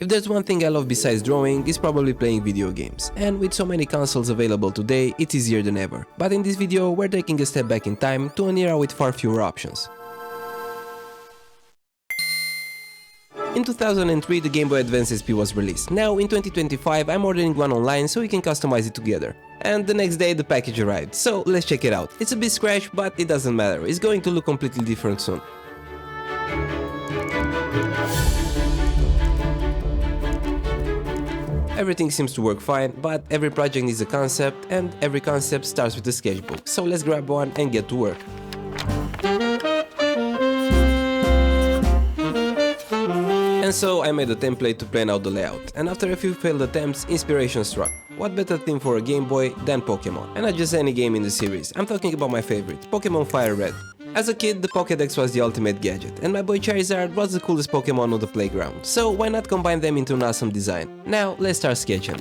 If there's one thing I love besides drawing, it's probably playing video games, and with so many consoles available today, it's easier than ever. But in this video, we're taking a step back in time to an era with far fewer options. In 2003, the Game Boy Advance SP was released. Now, in 2025, I'm ordering one online so we can customize it together. And the next day, the package arrived, so let's check it out. It's a bit scratched, but it doesn't matter, it's going to look completely different soon. Everything seems to work fine, but every project needs a concept, and every concept starts with a sketchbook, so let's grab one and get to work. And so I made a template to plan out the layout, and after a few failed attempts, inspiration struck. What better theme for a Game Boy than Pokémon? And not just any game in the series, I'm talking about my favorite, Pokémon Fire Red. As a kid, the Pokédex was the ultimate gadget, and my boy Charizard was the coolest Pokémon on the playground, so why not combine them into an awesome design? Now, let's start sketching.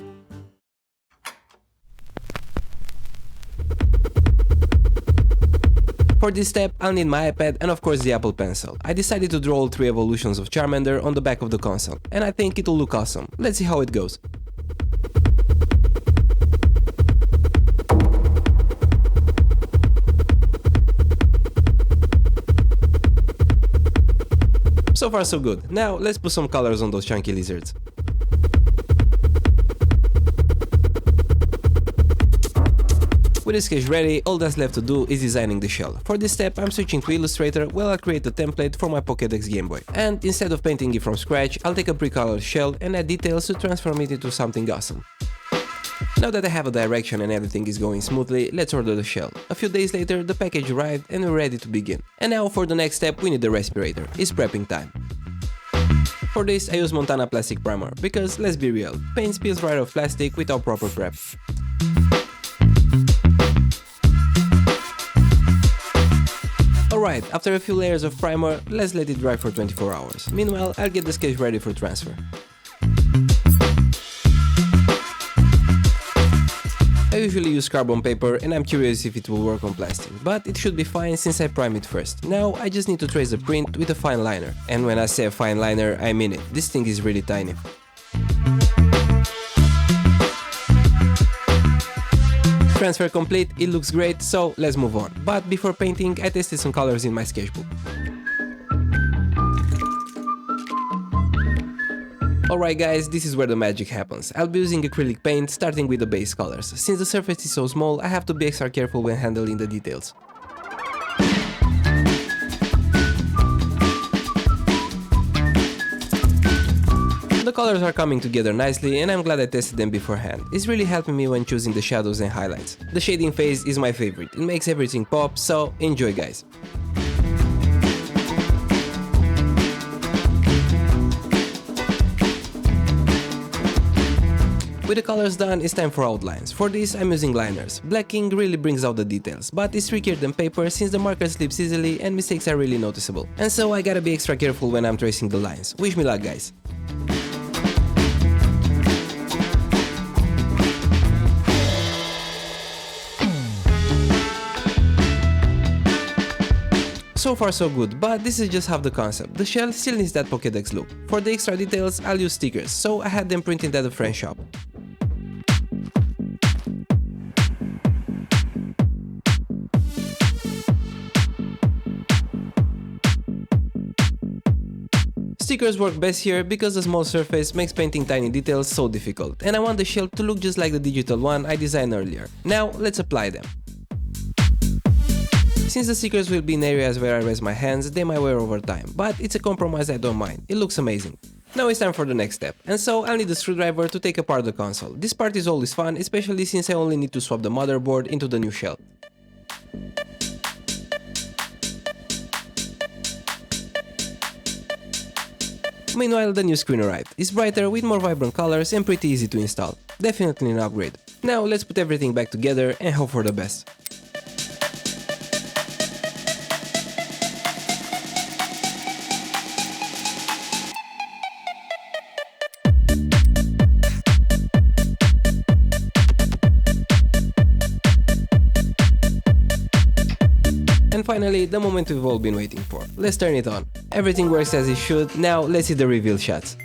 For this step, I'll need my iPad and of course the Apple Pencil. I decided to draw all 3 evolutions of Charmander on the back of the console, and I think it'll look awesome. Let's see how it goes. So far so good. Now let's put some colors on those chunky lizards. With the sketch ready, all that's left to do is designing the shell. For this step, I'm switching to Illustrator while I'll create a template for my Pokédex Game Boy. And instead of painting it from scratch, I'll take a pre-colored shell and add details to transform it into something awesome. Now that I have a direction and everything is going smoothly, let's order the shell. A few days later, the package arrived and we're ready to begin. And now for the next step, we need the respirator. It's prepping time. For this, I use Montana Plastic Primer, because let's be real, paint spills right off plastic without proper prep. Alright, after a few layers of primer, let's let it dry for 24 hours. Meanwhile, I'll get the sketch ready for transfer. I usually use carbon paper and I'm curious if it will work on plastic, but it should be fine since I prime it first. Now I just need to trace the print with a fine liner. And when I say a fine liner, I mean it. This thing is really tiny. Transfer complete, it looks great, so let's move on. But before painting, I tested some colors in my sketchbook. Alright guys, this is where the magic happens. I'll be using acrylic paint, starting with the base colors. Since the surface is so small, I have to be extra careful when handling the details. The colors are coming together nicely and I'm glad I tested them beforehand. It's really helping me when choosing the shadows and highlights. The shading phase is my favorite, it makes everything pop, so enjoy guys. With the colors done, it's time for outlines. For this, I'm using liners. Black ink really brings out the details, but it's trickier than paper since the marker slips easily and mistakes are really noticeable. And so I gotta be extra careful when I'm tracing the lines. Wish me luck guys. So far so good, but this is just half the concept. The shell still needs that Pokédex look. For the extra details, I'll use stickers, so I had them printed at a friend shop. Stickers work best here because the small surface makes painting tiny details so difficult, and I want the shell to look just like the digital one I designed earlier. Now let's apply them. Since the stickers will be in areas where I rest my hands, they might wear over time, but it's a compromise I don't mind, it looks amazing. Now it's time for the next step, and so I'll need a screwdriver to take apart the console. This part is always fun, especially since I only need to swap the motherboard into the new shell. Meanwhile, the new screen arrived. It's brighter with more vibrant colors and pretty easy to install. Definitely an upgrade. Now let's put everything back together and hope for the best. And finally, the moment we've all been waiting for. Let's turn it on. Everything works as it should, now let's see the reveal shots.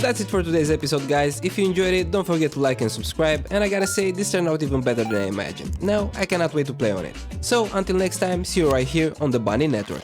That's it for today's episode, guys. If you enjoyed it, don't forget to like and subscribe, and I gotta say, this turned out even better than I imagined. Now I cannot wait to play on it. So until next time, see you right here on the Bunny Network.